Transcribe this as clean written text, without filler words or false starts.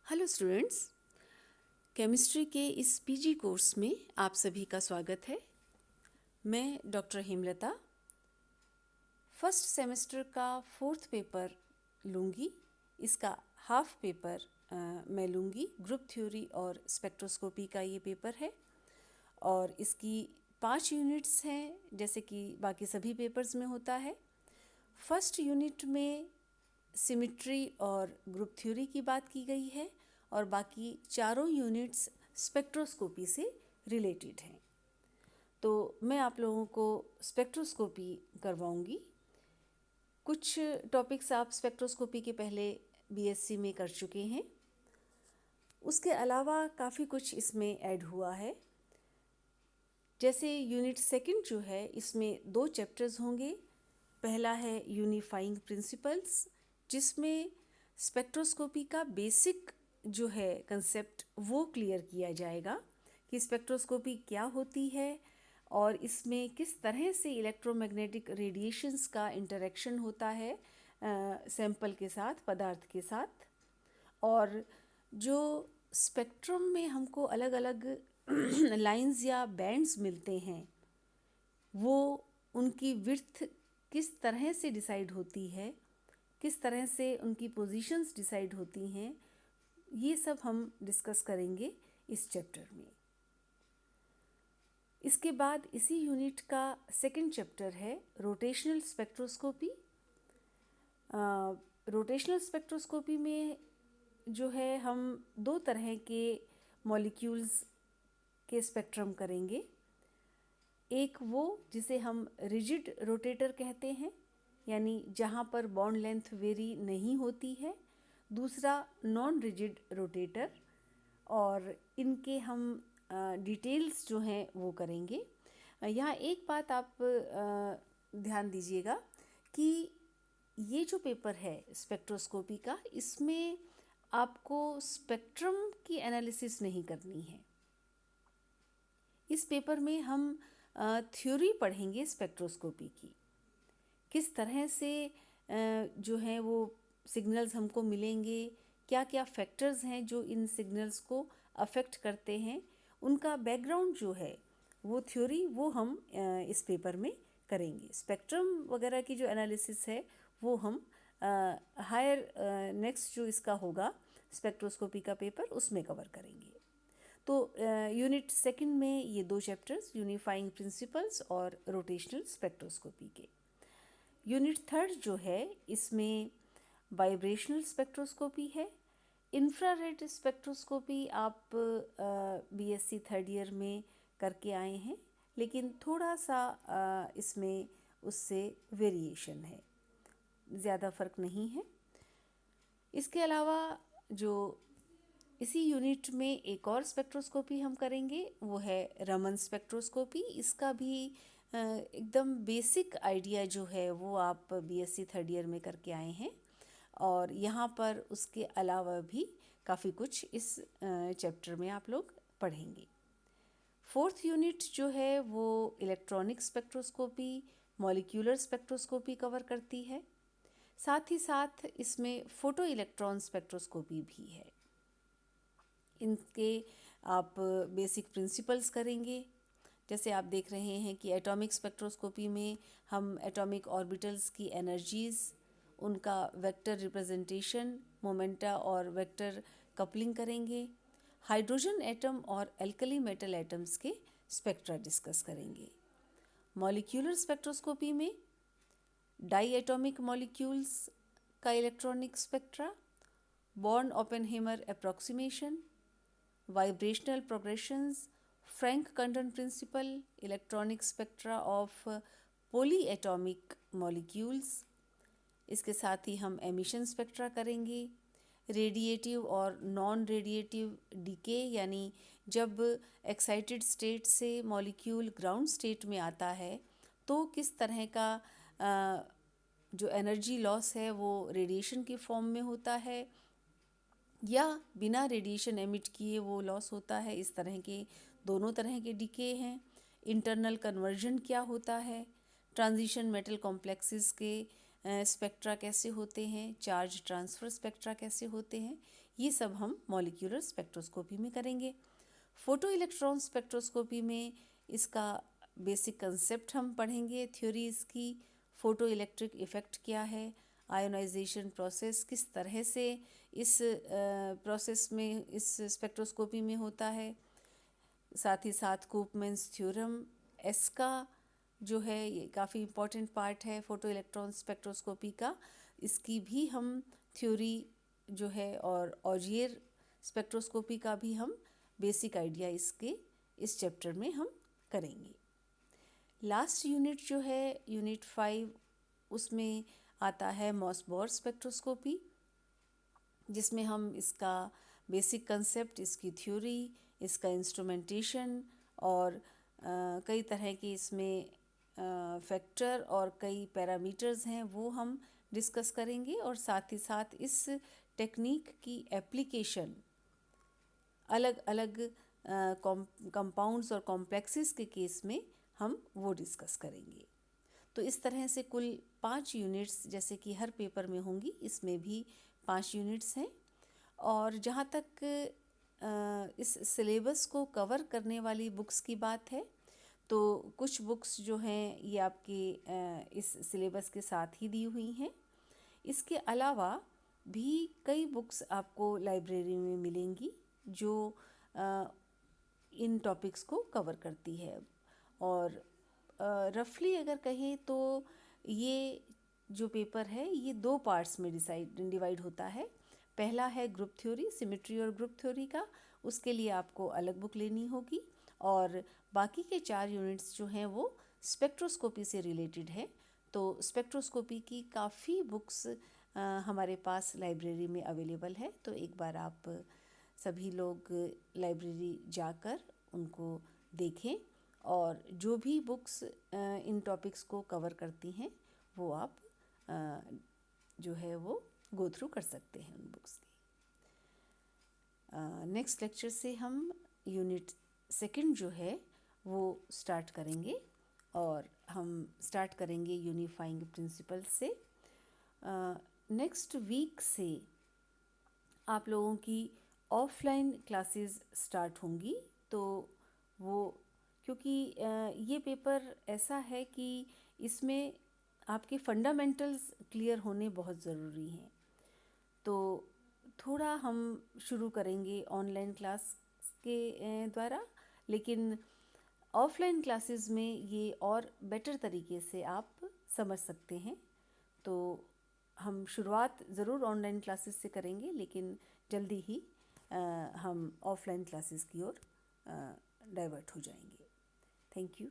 Hello students, chemistry के इस PG course में आप सभी का स्वागत है। मैं डॉक्टर हेमलता फर्स्ट सेमेस्टर का फोर्थ पेपर लूँगी। इसका हाफ पेपर मैं लूँगी। ग्रुप थ्योरी और स्पेक्ट्रोस्कोपी का ये पेपर है और इसकी 5 यूनिट्स हैं, जैसे कि बाकी सभी पेपर्स में होता है। फर्स्ट यूनिट में सिमेट्री और ग्रुप थ्योरी की बात की गई है और बाकी चारों यूनिट्स स्पेक्ट्रोस्कोपी से रिलेटेड हैं। तो मैं आप लोगों को स्पेक्ट्रोस्कोपी करवाऊंगी। कुछ टॉपिक्स आप स्पेक्ट्रोस्कोपी के पहले बीएससी में कर चुके हैं। उसके अलावा काफ़ी कुछ इसमें ऐड हुआ है। जैसे यूनिट सेकंड जो है, इसमें 2 चैप्टर्स होंगे। पहला है यूनिफाइंग प्रिंसिपल्स, जिसमें स्पेक्ट्रोस्कोपी का बेसिक जो है कंसेप्ट वो क्लियर किया जाएगा कि स्पेक्ट्रोस्कोपी क्या होती है और इसमें किस तरह से इलेक्ट्रोमैग्नेटिक रेडिएशंस का इंटरेक्शन होता है सैंपल के साथ, पदार्थ के साथ। और जो स्पेक्ट्रम में हमको अलग अलग लाइंस या बैंड्स मिलते हैं, वो उनकी विड्थ किस तरह से डिसाइड होती है, किस तरह से उनकी पोजीशंस डिसाइड होती हैं, ये सब हम डिस्कस करेंगे इस चैप्टर में। इसके बाद इसी यूनिट का सेकंड चैप्टर है रोटेशनल स्पेक्ट्रोस्कोपी। रोटेशनल स्पेक्ट्रोस्कोपी में जो है हम 2 तरह के मॉलिक्यूल्स के स्पेक्ट्रम करेंगे। एक वो जिसे हम रिजिड रोटेटर कहते हैं, यानी जहाँ पर बॉन्ड लेंथ वेरी नहीं होती है। दूसरा नॉन रिजिड रोटेटर, और इनके हम डिटेल्स जो हैं वो करेंगे। यहाँ एक बात आप ध्यान दीजिएगा कि ये जो पेपर है स्पेक्ट्रोस्कोपी का, इसमें आपको स्पेक्ट्रम की एनालिसिस नहीं करनी है। इस पेपर में हम थ्योरी पढ़ेंगे स्पेक्ट्रोस्कोपी की, किस तरह से जो है वो सिग्नल्स हमको मिलेंगे, क्या क्या फैक्टर्स हैं जो इन सिग्नल्स को अफेक्ट करते हैं, उनका बैकग्राउंड जो है वो थ्योरी वो हम इस पेपर में करेंगे। स्पेक्ट्रम वगैरह की जो एनालिसिस है वो हम हायर नेक्स्ट जो इसका होगा स्पेक्ट्रोस्कोपी का पेपर, उसमें कवर करेंगे। तो यूनिट सेकंड में ये 2 चैप्टर्स यूनिफाइंग प्रिंसिपल्स और रोटेशनल स्पेक्ट्रोस्कोपी के। यूनिट थर्ड जो है, इसमें वाइब्रेशनल स्पेक्ट्रोस्कोपी है। इंफ्रारेड स्पेक्ट्रोस्कोपी आप बीएससी थर्ड ईयर में करके आए हैं, लेकिन थोड़ा सा इसमें उससे वेरिएशन है, ज़्यादा फ़र्क नहीं है। इसके अलावा जो इसी यूनिट में एक और स्पेक्ट्रोस्कोपी हम करेंगे वो है रमन स्पेक्ट्रोस्कोपी। इसका भी एकदम बेसिक आइडिया जो है वो आप बीएससी थर्ड ईयर में करके आए हैं, और यहाँ पर उसके अलावा भी काफ़ी कुछ इस चैप्टर में आप लोग पढ़ेंगे। फोर्थ यूनिट जो है वो electronic spectroscopy, molecular spectroscopy cover करती है। साथ ही साथ इसमें फोटो इलेक्ट्रॉन स्पेक्ट्रोस्कोपी भी है। इनके आप बेसिक प्रिंसिपल्स करेंगे। जैसे आप देख रहे हैं कि एटॉमिक स्पेक्ट्रोस्कोपी में हम एटॉमिक ऑर्बिटल्स की एनर्जीज़, उनका वेक्टर रिप्रेजेंटेशन, मोमेंटा और वेक्टर कपलिंग करेंगे। हाइड्रोजन एटम और एल्कली मेटल एटम्स के स्पेक्ट्रा डिस्कस करेंगे। मॉलिक्यूलर स्पेक्ट्रोस्कोपी में डाई एटॉमिक मॉलिक्यूल्स का electronic spectra, Born Oppenheimer approximation, vibrational progressions, Franck Condon principle, electronic spectra of polyatomic molecules. इसके साथ ही हम एमिशन स्पेक्ट्रा करेंगे। रेडिएटिव और नॉन रेडिएटिव डीके, यानी जब एक्साइटेड स्टेट से मॉलिक्यूल ग्राउंड स्टेट में आता है तो किस तरह का जो एनर्जी लॉस है वो रेडिएशन के फॉर्म में होता है या बिना रेडिएशन एमिट किए वो लॉस होता है। इस तरह के दोनों तरह के डीके हैं। इंटरनल कन्वर्जन क्या होता है, ट्रांजिशन मेटल कॉम्प्लेक्सेस के स्पेक्ट्रा कैसे होते हैं, चार्ज ट्रांसफ़र स्पेक्ट्रा कैसे होते हैं, ये सब हम मॉलिक्यूलर स्पेक्ट्रोस्कोपी में करेंगे। फोटो इलेक्ट्रॉन स्पेक्ट्रोस्कोपी में इसका बेसिक कंसेप्ट हम पढ़ेंगे, थ्योरी इसकी, फोटो इलेक्ट्रिक इफ़ेक्ट क्या है, आयोनाइजेशन प्रोसेस किस तरह से इस प्रोसेस में, इस स्पेक्ट्रोस्कोपी में होता है। साथ ही साथ कूपमैन्स थ्योरम, एस का जो है ये काफ़ी इम्पॉर्टेंट पार्ट है फोटो इलेक्ट्रॉन स्पेक्ट्रोस्कोपी का, इसकी भी हम थ्योरी जो है, और ऑजियर स्पेक्ट्रोस्कोपी का भी हम बेसिक आइडिया इसके इस चैप्टर में हम करेंगे। लास्ट यूनिट जो है यूनिट 5, उसमें आता है मॉसबॉर स्पेक्ट्रोस्कोपी, जिसमें हम इसका बेसिक कंसेप्ट, इसकी थ्योरी, इसका इंस्ट्रूमेंटेशन और कई तरह के इसमें फैक्टर और कई पैरामीटर्स हैं वो हम डिस्कस करेंगे। और साथ ही साथ इस टेक्निक की एप्लीकेशन अलग अलग कंपाउंड्स और कॉम्प्लेक्सेस के केस में हम वो डिस्कस करेंगे। तो इस तरह से कुल 5 यूनिट्स जैसे कि हर पेपर में होंगी, इसमें भी 5 यूनिट्स हैं। और जहाँ तक इस सिलेबस को कवर करने वाली बुक्स की बात है, तो कुछ बुक्स जो हैं ये आपके इस सिलेबस के साथ ही दी हुई हैं। इसके अलावा भी कई बुक्स आपको लाइब्रेरी में मिलेंगी जो इन टॉपिक्स को कवर करती है। और रफली अगर कहें तो ये जो पेपर है ये 2 पार्ट्स में डिवाइड होता है। पहला है ग्रुप थ्योरी, सिमेट्री और ग्रुप थ्योरी का, उसके लिए आपको अलग बुक लेनी होगी। और बाकी के 4 यूनिट्स जो हैं वो स्पेक्ट्रोस्कोपी से रिलेटेड है। तो स्पेक्ट्रोस्कोपी की काफ़ी बुक्स हमारे पास लाइब्रेरी में अवेलेबल है। तो एक बार आप सभी लोग लाइब्रेरी जाकर उनको देखें, और जो भी बुक्स इन टॉपिक्स को कवर करती हैं वो आप जो है वो गो थ्रू कर सकते हैं उन बुक्स की। नेक्स्ट लेक्चर से हम यूनिट 2 जो है वो स्टार्ट करेंगे, और हम स्टार्ट करेंगे यूनिफाइंग प्रिंसिपल से। नेक्स्ट वीक से आप लोगों की ऑफलाइन क्लासेस स्टार्ट होंगी। तो वो क्योंकि ये पेपर ऐसा है कि इसमें आपके फंडामेंटल्स क्लियर होने बहुत ज़रूरी हैं। तो थोड़ा हम शुरू करेंगे ऑनलाइन क्लास के द्वारा, लेकिन ऑफलाइन क्लासेस में ये और बेटर तरीके से आप समझ सकते हैं। तो हम शुरुआत ज़रूर ऑनलाइन क्लासेस से करेंगे, लेकिन जल्दी ही हम ऑफलाइन क्लासेस की ओर डाइवर्ट हो जाएंगे। Thank you.